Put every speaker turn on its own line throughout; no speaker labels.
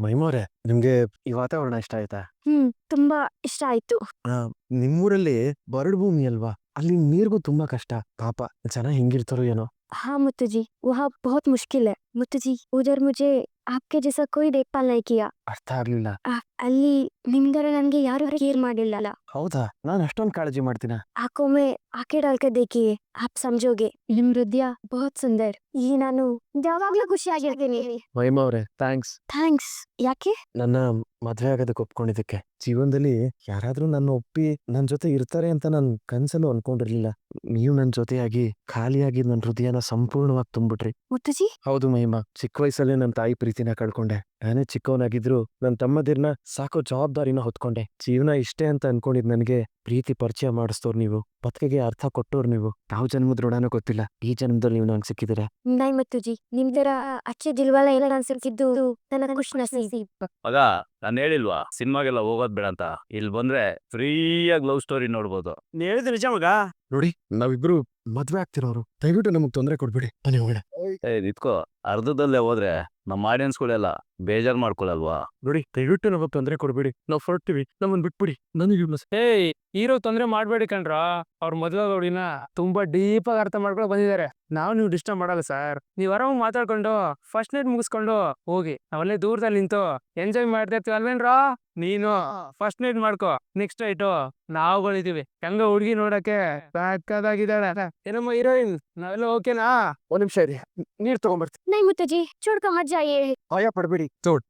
ಮೈಮೋರೆ, ನಿಮ್ಗೆ ಈ ವಾತಾವರಣ ಇಷ್ಟ ಆಯ್ತಾ?
ತುಂಬಾ ಇಷ್ಟ ಆಯ್ತು.
ಆ, ನಿಮ್ಮೂರಲ್ಲಿ ಬರಡು ಭೂಮಿ ಅಲ್ವಾ? ಅಲ್ಲಿ ನೀರ್ಗೂ ತುಂಬಾ ಕಷ್ಟ. ಪಾಪ ಜನ ಹೆಂಗಿರ್ತಾರೋ ಏನೋ.
हाँ मुत्तू जी, वहाँ बहुत मुश्किल है मुत्तू जी। उधर मुझे आपके जैसा कोई देखभाल नहीं किया.
ಅರ್ಥ ಆಗ್ಲಿಲ್ಲ.
ಅಲ್ಲಿ ನಿಮ್ದರ ನನ್ಗೆ ಯಾರು ಕೇರ್ ಮಾಡಿಲ್ಲ.
ಹೌದಾ? ನಾನ್ ಅಷ್ಟೊಂದ್ ಕಾಳಜಿ ಮಾಡ್ತೀನ?
आंखों में आंखें डाल के देखिए, आप समझोगे. ನಿಮ್ ಹೃದಯ बहुत सुंदर. ಈ ನಾನು ಯಾವಾಗ್ಲೂ ಖುಷಿಯಾಗಿರ್ತೀನಿ.
ಮೈಮವ್ರೆ, ಥ್ಯಾಂಕ್ಸ್.
ಥ್ಯಾಂಕ್ಸ್. ಯಾಕೆ?
ನನ್ನ ಮದ್ವೆ ಆಗೋದಕ್ಕೆ ಒಪ್ಕೊಂಡಿದ್ದಕ್ಕೆ. ಜೀವನದಲ್ಲಿ ಯಾರಾದ್ರೂ ನನ್ನ ಒಪ್ಪಿ ನನ್ ಜೊತೆ ಇರ್ತಾರೆ ಅಂತ ನಾನ್ ಕನ್ಸಲ್ಲೂ ಅನ್ಕೊಂಡಿರ್ಲಿಲ್ಲ. ನೀವು ನನ್ ಜೊತೆಯಾಗಿ ಖಾಲಿಯಾಗಿ ನನ್ ಹೃದಯನ ಸಂಪೂರ್ಣವಾಗಿ ತುಂಬಿಟ್ರಿ.
ಮುತ್ತು ಜಿ,
ಹೌದು ಮಹಿಮಾ, ಚಿಕ್ಕ ವಯಸ್ಸಲ್ಲೇ ನನ್ನ ತಾಯಿ ಪ್ರೀತಿನ ಕಳ್ಕೊಂಡೆ. ನಾನೇ ಚಿಕ್ಕವನಾಗಿದ್ರು ನನ್ನ ತಮ್ಮದಿರ್ನ ಸಾಕೋ ಜವಾಬ್ದಾರಿನ ಹೊತ್ಕೊಂಡೆ. ಜೀವನ ಇಷ್ಟೇ ಅಂತ ಅನ್ಕೊಂಡಿದ್ ನನಗೆ ಪ್ರೀತಿ ಪರಿಚಯ ಮಾಡಿಸ್ತೋರ್ ನೀವು, ಬದುಕಿಗೆ ಅರ್ಥ ಕೊಟ್ಟೋರ್ ನೀವು. ಯಾವ ಜನ್ಮದ ಋಣನೂ ಗೊತ್ತಿಲ್ಲ, ಈ ಜನ್ಮದಲ್ಲಿ ನೀವು ನಂಗೆ ಸಿಕ್ಕಿದ್ದೀರಾ.
ನೈ ಮುತ್ತು ಜಿ, ನಿಮ್ದರ ಅಚ್ಚೆ ದಿಲ್ವಾಲ ಎಲ್ಲ ನಾನು ಸಿಕ್ಕಿದ್ದು ನನ್ನ ಖುಷ್ ನಸೀಬ್.
ಮಗ, ನಾನು ಹೇಳಿಲ್ವಾ ಸಿನಿಮಾಗೆಲ್ಲ ಹೋಗೋದ್ ಬೇಡ ಅಂತ. ಇಲ್ಲಿ ಬಂದ್ರೆ ಫ್ರೀಯಾಗಿ ಲವ್ ಸ್ಟೋರಿ ನೋಡ್ಬೋದು.
ನೀ ಹೇಳಿದ ನಿಜ ಮಗ.
ನೋಡಿ, ನಾವಿಬ್ರು ಮದ್ವೆ ಆಗ್ತಿರೋರು, ದಯವಿಟ್ಟು ನಮಗ್ ತೊಂದರೆ ಕೊಡ್ಬೇಡಿ. ಬನ್ನಿ ಹೋಗೋಣ.
ಇದ್ಕೋ, ಅರ್ಧದಲ್ಲೇ ಹೋದ್ರೆ ನಮ್ಮ ಆಡಿಯನ್ಸ್ಗಳೆಲ್ಲ ಬೇಜಾರ್ ಮಾಡ್ಕೊಳಲ್ವಾ?
ನೋಡಿ, ದಯವಿಟ್ಟು ನಮಗ್ ತೊಂದರೆ ಕೊಡ್ಬೇಡಿ. ನಾವು ಹೊರಡ್ತೀವಿ, ನಮ್ಮನ್ ಬಿಟ್ಬಿಡಿ. ನನಗೆ
ಏಯ್, ಹೀರೋ ತೊಂದ್ರೆ ಮಾಡ್ಬೇಡಿ ಕಣ್ರ. ಅವ್ರ ಮದ್ವೆ ನೋಡಿನ ತುಂಬಾ ಡೀಪ್ ಆಗಿ ಅರ್ಥ ಮಾಡ್ಕೊಂಡು ಬಂದಿದ್ದಾರೆ. ನೀವು ಡಿಸ್ಟರ್ಬ್ ಮಾಡಲ್ಲ ಸರ್. ನೀವ್ ಆರಾಮ್ ಮಾತಾಡ್ಕೊಂಡು ಫಸ್ಟ್ ನೈಟ್ ಮುಗಿಸ್ಕೊಂಡು ಹೋಗಿ. ನಾವಲ್ಲೇ ದೂರದಲ್ಲಿ ನಿಂತು ಎಂಜಾಯ್ ಮಾಡ್ತಾ ಇರ್ತೀವಿ ಅಲ್ವೇನ್ರಾ? ನೀನು ಫಸ್ಟ್ ನೈಟ್ ಮಾಡ್ಕೋ, ನೆಕ್ಸ್ಟ್ ನೈಟ್ ನಾವುಗಳಿದೀವಿ. ಹೆಂಗ ಹುಡುಗಿ ನೋಡಕ್ಕೆ ಸಾಕಾಗಿದ್ದಾಳೆ ಏನಮ್ಮ ಹೀರೋಯಿನ್. ನಾವೆಲ್ಲ ಓಕೆನಾ?
ಒಂದ್ ನಿಮಿಷ ಇರಿ, ನೀರ್ ತಗೊಂಡ್ಬರ್ತೀನಿ.
नहीं मुत्तू जी, छोड़कर मत जाइए.
ಭಯ ಪಡ್ಬೇಡಿ. ತೋಡ್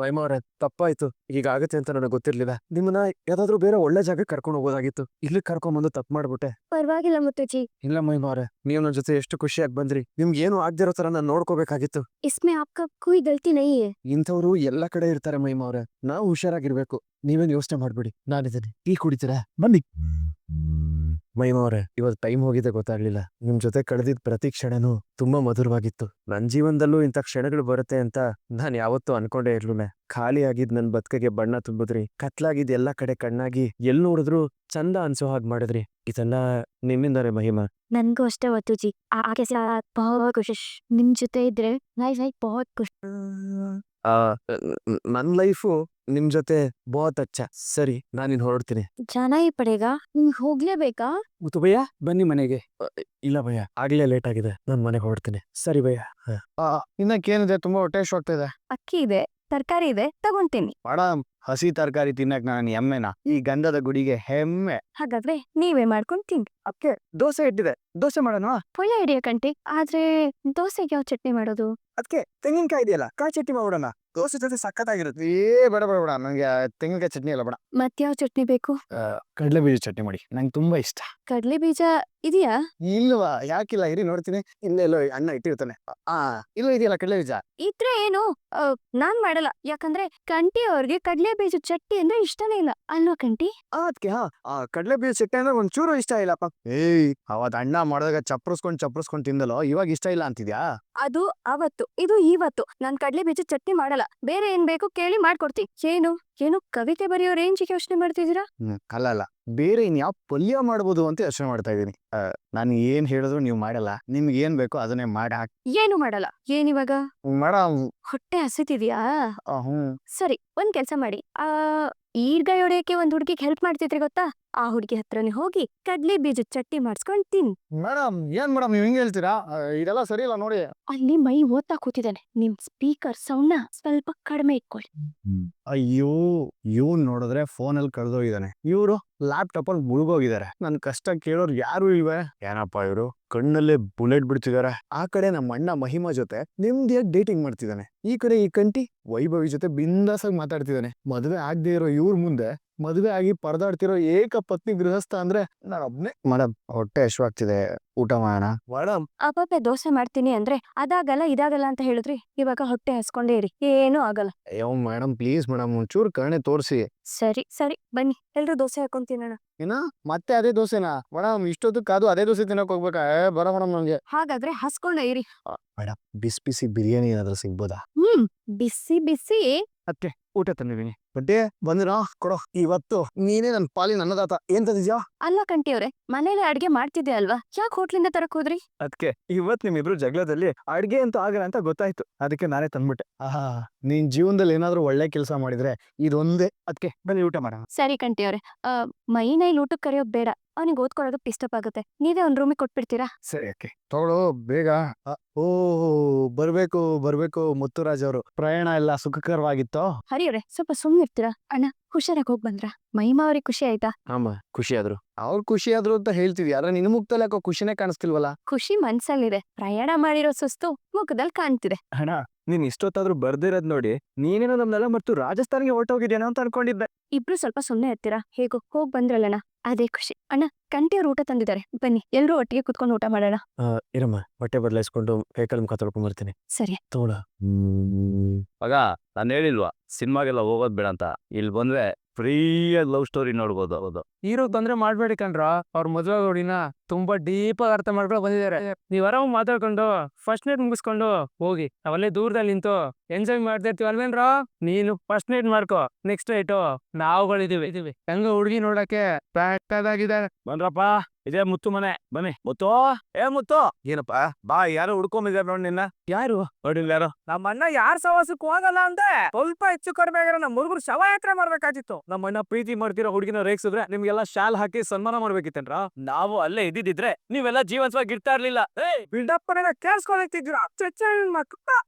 ವೈಮವ್ರೆ, ತಪ್ಪಾಯ್ತು. ಈಗ ಆಗತ್ತೆ ಅಂತ ನನಗೆ ಗೊತ್ತಿರ್ಲಿಲ್ಲ. ನಿಮ್ಮನ್ನ ಯಾವ್ದಾದ್ರು ಬೇರೆ ಒಳ್ಳೆ ಜಾಗಕ್ಕೆ ಕರ್ಕೊಂಡು ಹೋಗೋದಾಗಿತ್ತು. ಇಲ್ಲಿ ಕರ್ಕೊಂಡ್ಬಂದು ತಪ್ಪು ಮಾಡ್ಬಿಟ್ಟೆ.
परवागिಲ್ಲ मुत्तू जी.
ಇಲ್ಲ ಮೈಮವ್ರೆ, ನೀವು ನನ್ನ ಜೊತೆ ಎಷ್ಟು ಖುಷಿಯಾಗಿ ಬಂದ್ರಿ. ನಿಮ್ಗೆ ಏನು ಆಗ್ದಿರೋ ತರ ನಾನು ನೋಡ್ಕೋಬೇಕಾಗಿತ್ತು.
इसमें आपका कोई गलती नहीं है.
ಇಂಥವ್ರು ಎಲ್ಲ ಕಡೆ ಇರ್ತಾರೆ ಮೈಮವ್ರೆ. ನಾವು ಹುಷಾರಾಗಿರ್ಬೇಕು. ನೀವೇನ್ ಯೋಚನೆ ಮಾಡ್ಬಿಡಿ, ನಾನಿದ್ದೀನಿ. ಟೀ ಕುಡಿತೀರಾ? ಬನ್ನಿ. ಮೈಮವ್ರೆ, ಇವತ್ತು ಟೈಮ್ ಹೋಗಿದೆ ಗೊತ್ತಾಗ್ಲಿಲ್ಲ. ನಿಮ್ ಜೊತೆ ಕಳೆದಿದ್ ಪ್ರತಿ ಕ್ಷಣನೂ ತುಂಬಾ ಮಧುರವಾಗಿತ್ತು. ನನ್ ಜೀವನದಲ್ಲೂ ಇಂಥ ಕ್ಷಣಗಳು ಬರುತ್ತೆ ಅಂತ ನಾನ್ ಯಾವತ್ತೂ ಅನ್ಕೊಂಡೇ ಇರ್ಲಿಲ್ಲ. ಖಾಲಿ ಆಗಿದ್ ನನ್ ಬದುಕಿಗೆ ಬಣ್ಣ ತುಂಬಿದ್ರಿ. ಕತ್ಲಾಗಿದ್ ಎಲ್ಲಾ ಕಡೆ ಕಣ್ಣಾಗಿ ಎಲ್ ನೋಡಿದ್ರು ಚಂದ ಅನ್ಸೋ ಹಾಗೆ ಮಾಡಿದ್ರಿ. ಇದೆಲ್ಲ ನಿಮ್ಮಿಂದಾರೆ ಮಹಿಮಾ.
ನನ್ಗೂ ಅಷ್ಟೇ ಮುತ್ತು ಜಿ. ಆಕೆ ಸಾಥ್ ಬಹುತ್ ಖುಷಿ. ನಿಮ್ ಜೊತೆ ಇದ್ರೆ ಲೈಫ್ ಬಹುತ್ ಖುಷಿ.
ನನ್ ಲೈಫು ನಿಮ್ ಜೊತೆ ಬಹುತ್ ಅಚ್ಚ. ಸರಿ, ನಾನಿನ್ ಹೊರಡ್ತೀನಿ.
ಜಾನಾ ಹಿ ಪಡೇಗಾ? ಹೋಗ್ಲೇಬೇಕಾ?
ಮುತ್ತು ಭಯ್ಯ, ಬನ್ನಿ ಮನೆಗೆ.
ಇಲ್ಲ ಭಯ್ಯ, ಆಗ್ಲೇ ಲೇಟ್ ಆಗಿದೆ. ನಾನ್ ಮನೆಗೆ ಹೊರಡ್ತೀನಿ. ಸರಿ ಭಯ್ಯ.
ಇನ್ನಕ್ಕೇನಿದೆ, ತುಂಬಾ ಹೊಟ್ಟೆ ಆಗ್ತಿದೆ.
ಅಕ್ಕಿ ಇದೆ, ತರಕಾರಿ ಇದೆ, ತಗೊಂತೀನಿ.
ಮೇಡಮ್, ಹಸಿ ತರಕಾರಿ ತಿನ್ನಕ್ ನಾನು ಎಮ್ಮೆನಾ? ಈ ಗಂಧದ ಗುಡಿಗೆ ಹೆಮ್ಮೆ.
ಹಾಗಾದ್ರೆ ನೀವೇ ಮಾಡ್ಕೊಂಡು ತಿನ್ನಿ.
ಅಕ್ಕೆ ದೋಸೆ ಇಟ್ಟಿದೆ, ದೋಸೆ ಮಾಡೋಣ.
ಒಳ್ಳೆ ಐಡಿಯಾ ಕಂಟಿ. ಆದ್ರೆ ದೋಸೆಗೆ ಯಾವ ಚಟ್ನಿ ಮಾಡೋದು?
ಅದಕ್ಕೆ ತೆಂಗಿನಕಾಯಿ ಇದೆಯಲ್ಲ, ಕಾಯಿ ಚಟ್ನಿ ಮಾಡ್ಬಿಡೋಣ. ದೋಸೆ ಜೊತೆ ಸಖತ್ತಾಗಿರುತ್ತೆ. ಬೇಡ ಬೇಡ ಬೇಡ, ನಂಗೆ ತೆಂಗಿನಕಾಯಿ ಚಟ್ನಿ ಎಲ್ಲ ಬೇಡ.
ಮತ್ಯಾವ ಚಟ್ನಿ ಬೇಕು?
ಕಡಲೆ ಬೀಜ ಚಟ್ನಿ ಮಾಡಿ, ನಂಗೆ ತುಂಬಾ ಇಷ್ಟ.
ಕಡ್ಲೆ ಬೀಜ ಇದೆಯಾ?
ಇಲ್ವಾ? ಯಾಕಿಲ್ಲ, ಇರಿ ನೋಡ್ತೀನಿ. ಇಲ್ಲೆಲ್ಲೋ ಅಣ್ಣ ಇಟ್ಟಿರ್ತಾನೆ. ಇಲ್ಲೋ ಇದೆಯಲ್ಲ ಕಡಲೆ ಬೀಜ.
ಇದ್ರೆ ಏನು, ನಾನ್ ಮಾಡಲ್ಲ. ಯಾಕಂದ್ರೆ ಕಂಟಿ ಅವ್ರಿಗೆ ಕಡ್ಲೆ ಬೀಜ ಚಟ್ನಿ ಅಂದ್ರೆ ಇಷ್ಟನೇ ಇಲ್ಲ ಅಲ್ವಾ ಕಂಟಿ?
ಅದಕ್ಕೆ ಕಡಲೆ ಬೀಜ ಚಟ್ನಿ ಅಂದ್ರೆ ಒಂಚೂರು ಇಷ್ಟ ಇಲ್ಲಪ್ಪ. ಏಯ್, ಅವತ್ ಅಣ್ಣ ಮಾಡಿದಾಗ ಚಪ್ರಸ್ಕೊಂಡ್ ತಿಂದಲೋ, ಇವಾಗ ಇಷ್ಟ ಇಲ್ಲ ಅಂತಿದ್ಯಾ?
ಅದು ಅವತ್ತು, ಇದು ಇವತ್ತು. ನಾನ್ ಕಡ್ಲೆ ಬೀಜ ಚಟ್ನಿ ಮಾಡಲ್ಲ. ಬೇರೆ ಏನ್ ಬೇಕು ಕೇಳಿ ಮಾಡ್ಕೊಡ್ತೀನಿ. ಏನು ಕವಿತೆ ಬರೆಯೋ ರೇಂಜಿಗೆ ಯೋಚನೆ ಮಾಡ್ತಿದ್ದೀರಾ?
ಅಲ್ಲ, ಬೇರೆ ಇನ್ಯಾವ ಪಲ್ಯ ಮಾಡ್ಬೋದು ಅಂತ ಯೋಚನೆ ಮಾಡ್ತಾ ಇದೀನಿ. ನಾನು ಏನ್ ಹೇಳಿದ್ರು ನೀವು ಮಾಡಲ್ಲ. ನಿಮ್ಗೆ ಏನ್ ಬೇಕೋ ಅದನ್ನೇ ಮಾಡಿ ಹಾಕಿ.
ಏನು ಮಾಡಲ್ಲ? ಏನಿವಾಗ?
ಮೇಡಮ್,
ಹೊಟ್ಟೆ ಹಸಿತಿದ್ಯಾ?
ಹ್ಮ್.
ಸರಿ, ಒಂದ್ ಕೆಲ್ಸ ಮಾಡಿ. ಈರ್ಗಾಯಿ ಹೊಡೆಯಕ್ಕೆ ಒಂದ್ ಹುಡ್ಗಿಗೆ ಹೆಲ್ಪ್ ಮಾಡ್ತಿದ್ರಿ ಗೊತ್ತಾ? ಆ ಹುಡ್ಗಿ ಹತ್ರನೇ ಹೋಗಿ ಕಡ್ಲೆ ಬೀಜ ಚಟ್ನಿ ಮಾಡ್ಸ್ಕೊಂಡ್ ತಿನ್.
ಮೇಡಮ್, ಏನ್ ಮೇಡಮ್ ನೀವು ಹಿಂಗ್ ಹೇಳ್ತೀರಾ? ಇದೆಲ್ಲ ಸರಿ ಇಲ್ಲ ನೋಡಿ.
ಅಲ್ಲಿ ಮೈ ಓದ್ತಾ ಕೂತಿದ್ದಾನೆ. ನಿಮ್ ಸ್ಪೀಕರ್ ಸೌಂಡ್ನ ಸ್ವಲ್ಪ ಕಡಿಮೆ ಇಟ್ಕೊಳ್ಳಿ.
ಅಯ್ಯೋ, ಇವ್ನ್ ನೋಡಿದ್ರೆ ಫೋನಲ್ಲಿ ಕಳ್ದೋಗಿದ್ದಾನೆ. ಇವ್ರು ಲ್ಯಾಪ್ಟಾಪ್ ಅಲ್ಲಿ ಮುಳುಗೋಗಿದ್ದಾರೆ. ನನ್ ಕಷ್ಟ ಕೇಳೋರು ಯಾರು ಇಲ್ವೇ? ಏನಪ್ಪಾ ಇವ್ರು ಕಣ್ಣಲ್ಲೇ ಬುಲೆಟ್ ಬಿಡ್ತಿದಾರೆ. ಆ ಕಡೆ ನಮ್ಮ ಅಣ್ಣ ಮಹಿಮಾ ಜೊತೆ ನೆಮ್ಮದಿಯಾಗಿ ಡೇಟಿಂಗ್ ಮಾಡ್ತಿದ್ದಾನೆ. ಈ ಕಡೆ ಈ ಕಂಟಿ ವೈಭವಿ ಜೊತೆ ಬಿಂದಾಸಾಗಿ ಮಾತಾಡ್ತಿದ್ದಾನೆ. ಮದ್ವೆ ಆಗದೆ ಇರೋ ಇವ್ರ ಮುಂದೆ ಮದ್ವೆ ಆಗಿ ಪರದಾಡ್ತಿರೋ ಏಕ ಪತ್ನಿ ಗೃಹಸ್ಥ ಅಂದ್ರೆ ನಾನು ಒಬ್ನೇ. ಮೇಡಮ್, ಹೊಟ್ಟೆ ಹಶ್ವಾಗ್ತಿದೆ, ಊಟ ಮಾಡೋಣ.
ಮೇಡಮ್,
ಅಪ್ಪಪ್ಪೆ ದೋಸೆ ಮಾಡ್ತೀನಿ ಅಂದ್ರೆ ಅದಾಗಲ್ಲ ಇದಾಗಲ್ಲ ಅಂತ ಹೇಳಿದ್ರಿ. ಇವಾಗ ಹೊಟ್ಟೆ ಹಸ್ಕೊಂಡೇ ಇರಿ, ಏನೂ ಆಗಲ್ಲ.
ಅಯ್ಯೋ ಮೇಡಮ್, ಪ್ಲೀಸ್ ಮೇಡಮ್, ಒಂಚೂರು ಕರುಣೆ ತೋರಿಸಿ.
ಸರಿ ಬನ್ನಿ, ಎಲ್ರು ದೋಸೆ ಹಾಕೊಂಡ್ ತಿನ್ನೋಣ.
ಏನ ಮತ್ತೆ ಅದೇ ದೋಸೆನಾ? ಮೇಡಮ್, ಇಷ್ಟೊತ್ತಕ್ಕೆ ಅದು ಅದೇ ದೋಸೆ ತಿನ್ನಕ್ ಹೋಗ್ಬೇಕಾ? ಬರ ಮೇಡಮ್, ನಂಗೆ.
ಹಾಗಾದ್ರೆ ಹಸ್ಕೊಂಡೇ ಇರಿ.
ಮೇಡಮ್, ಬಿಸಿ ಬಿಸಿ ಬಿರಿಯಾನಿ ಏನಾದ್ರೂ ಸಿಗ್ಬೋದಾ?
ಬಿಸಿ ಬಿಸಿ
ಅದಕ್ಕೆ ಊಟ ತಂದಿದ್ದೀನಿ, ಬಡ್ಡಿ ಬಂದಿನ ಕೊಡೋ. ಇವತ್ತು ನೀನೇ ನನ್ನ ಪಾಲಿನ ಅನ್ನದಾತ. ಏನ್ ತಂದಿದ್ಯಾ?
ಅಲ್ಲ ಕಂಟಿಯವ್ರೆ, ಮನೇಲಿ ಅಡ್ಗೆ ಮಾಡ್ತಿದ್ದೆ ಅಲ್ವಾ, ಯಾಕೆ ಹೋಟ್ಲಿಂದ ತರಕ್ ಹೋದ್ರಿ?
ಅದಕ್ಕೆ ಇವತ್ ನಿಮ್ಮಿಬ್ರು ಜಗಳದಲ್ಲಿ ಅಡ್ಗೆ ಅಂತೂ ಆಗಲ್ಲ ಅಂತ ಗೊತ್ತಾಯ್ತು, ಅದಕ್ಕೆ ನಾನೇ ತಂದ್ಬಿಟ್ಟೆ.
ಆಹಾ, ನೀನ್ ಜೀವನದಲ್ಲಿ ಏನಾದ್ರೂ ಒಳ್ಳೆ ಕೆಲಸ ಮಾಡಿದ್ರೆ ಇದೊಂದೇ. ಅದಕ್ಕೆ ಬನ್ನಿ ಊಟ ಮಾಡೋಣ.
ಸರಿ ಕಂಟಿಯವ್ರೆ, ಮೈನೈಲ್ ಊಟಕ್ಕೆ ಕರೆಯೋದ್ ಬೇಡ, ಅವನಿಗೆ ಓದ್ಕೊಳ್ಳೋದಕ್ಕೆ ಡಿಸ್ಟರ್ಬ್ ಆಗುತ್ತೆ. ನೀವೇ ಒಂದ್ ರೂಮಿಗೆ ಕೊಟ್ಬಿಡ್ತೀರಾ?
ಸರಿ ಅಕ್ಕೆ ತಗೊಳ್ಳೋ ಬೇಗ. ಓ ಬರ್ಬೇಕು ಬರ್ಬೇಕು ಮುತ್ತುರಾಜ್ ಅವರು. ಪ್ರಯಾಣ ಎಲ್ಲ ಸುಖಕರವಾಗಿತ್ತೋ?
ಹರಿಯವ್ರೆ, ಸ್ವಲ್ಪ ಸುಮ್ನಿರ್ತೀರಾ? ಅಣ್ಣ ಹುಷಾರಾಗಿ ಹೋಗ್ ಬಂದ್ರ? ಮಹಿಮಾ ಅವ್ರಿಗೆ ಖುಷಿ ಆಯ್ತಾ?
ಅಮ್ಮ ಖುಷಿ ಆದ್ರು.
ಅವ್ರು ಖುಷಿ ಆದ್ರು ಅಂತ ಹೇಳ್ತಿದ್ವಿ, ಆದ್ರೆ ನಿನ್ ಮುಖದಲ್ಲಿ ಯಾಕೋ ಖುಷಿನೇ ಕಾಣಿಸ್ತಿಲ್ವಲ್ಲ?
ಖುಷಿ ಮನ್ಸಲ್ಲಿದೆ, ಪ್ರಯಾಣ ಮಾಡಿರೋ ಸುಸ್ತು ಮುಖದಲ್ಲಿ ಕಾಣ್ತಿದೆ.
ಅಣ್ಣ, ನೀನ್ ಇಷ್ಟೊತ್ತಾದ್ರೂ ಬರ್ದಿರೋದ್ ನೋಡಿ ನೀನೇನೋ ನಮ್ನೆಲ್ಲ ಮತ್ತು ರಾಜಸ್ಥಾನ್ಗೆ ಹೊರಟೋಗಿದ್ಯೇನೋ ಅಂತ ಅನ್ಕೊಂಡಿದ್ದೆ.
ಇಬ್ರು ಸ್ವಲ್ಪ ಸುಮ್ನೆ ಇರ್ತೀರಾ? ಹೇಗೋ ಹೋಗ್ ಬಂದ್ರಲ್ಲಣ್ಣ, ಅದೇ ಖುಷಿ. ಅಣ್ಣ ಕಂಟಿಯವ್ರು ಊಟ ತಂದಿದ್ದಾರೆ, ಬನ್ನಿ ಎಲ್ರೂ ಒಟ್ಟಿಗೆ ಕುತ್ಕೊಂಡು ಊಟ ಮಾಡೋಣ.
ಇರಮ್ಮ, ಬಟ್ಟೆ ಬದಲಾಯಿಸ್ಕೊಂಡು ಕೈಕಾಲು ಮುಖ ತೊಳ್ಕೊಂಡ್ ಬರ್ತೀನಿ.
ಸರಿ.
ತೋಳ
ಮಗ, ನಾನು ಹೇಳಿಲ್ವಾ ಸಿನಿಮಾಗೆಲ್ಲ ಹೋಗೋದ್ ಬೇಡ ಅಂತ. ಇಲ್ಲಿ ಬಂದ್ರೆ ಫ್ರೀಯಾಗಿ ಲವ್ ಸ್ಟೋರಿ ನೋಡ್ಬೋದು. ಹೌದು,
ಹೀರೋಗ್ ತೊಂದ್ರೆ ಮಾಡ್ಬೇಡಿ ಕಣ್ರ, ಅವ್ರ ಮದ್ವೆ ನೋಡಿನ ತುಂಬಾ ಡೀಪ್ ಆಗಿ ಅರ್ಥ ಮಾಡ್ಕೊಂಡು ಬಂದಿದ್ದಾರೆ. ನೀವ್ ಆರಾಮ್ ಮಾತಾಡ್ಕೊಂಡು ಫಸ್ಟ್ ನೈಟ್ ಮುಗಿಸ್ಕೊಂಡು ಹೋಗಿ, ನಾವಲ್ಲೇ ದೂರದಲ್ಲಿ ನಿಂತು ಎಂಜಾಯ್ ಮಾಡ್ತಾ ಇರ್ತೀವಿ ಅಲ್ವೇನ್ರ? ನೀನು ಫಸ್ಟ್ ನೈಟ್ ಮಾಡ್ಕೋ, ನೆಕ್ಸ್ಟ್ ನೈಟು ನಾವುಗಳಿದೀವಿ. ಹೆಂಗ ಹುಡುಗಿ ನೋಡಕ್ಕೆ ಪ್ಯಾಕ್ಟಾಗಿದ್ದಾರೆ.
ಬನ್ರಪ್ಪ, ಇದೇ ಮುತ್ತು ಮನೆ, ಬನ್ನಿ. ಮುತ್ತು, ಏ ಮುತ್ತು. ಏನಪ್ಪ ಬಾ, ಯಾರು ಹುಡ್ಕೊಂಬಿದಾರ ನೋಡಿ ನಿನ್ನ.
ಯಾರು?
ನೋಡಿಲ್ಲ ಯಾರು?
ನಮ್ಮ ಅಣ್ಣ ಯಾರ್ ಸವಾಸಕ್ಕೆ ಹೋಗಲ್ಲ ಅಂದೆ. ಸ್ವಲ್ಪ ಹೆಚ್ಚು ಕಡಿಮೆ ಆಗಿರೋ ನಮ್ಮ ಹುಡುಗರು ಶವಯಾತ್ರೆ ಮಾಡ್ಬೇಕಾಗಿತ್ತು.
ನಮ್ಮ ಅಣ್ಣ ಪ್ರೀತಿ ಮಾಡ್ತಿರೋ ಹುಡುಗಿನ ರೇಗ್ಸಿದ್ರೆ ನಿಮ್ಗೆಲ್ಲ ಶಾಲ್ ಹಾಕಿ ಸನ್ಮಾನ ಮಾಡ್ಬೇಕಿತ್ತೇನ್ರ? ನಾವು ಅಲ್ಲೇ ಇದ್ದಿದ್ರೆ ನೀವೆಲ್ಲ ಜೀವಂತವಾಗಿ ಇರ್ತಾ ಇರ್ಲಿಲ್ಲ.
ಬಿಲ್ಡಪ್ ಕೇಳಿಸ್ಕೊಳ್ತಿದ್ದೀರಾ? ಚಚ್ಚ ಮಕ್ಕಳ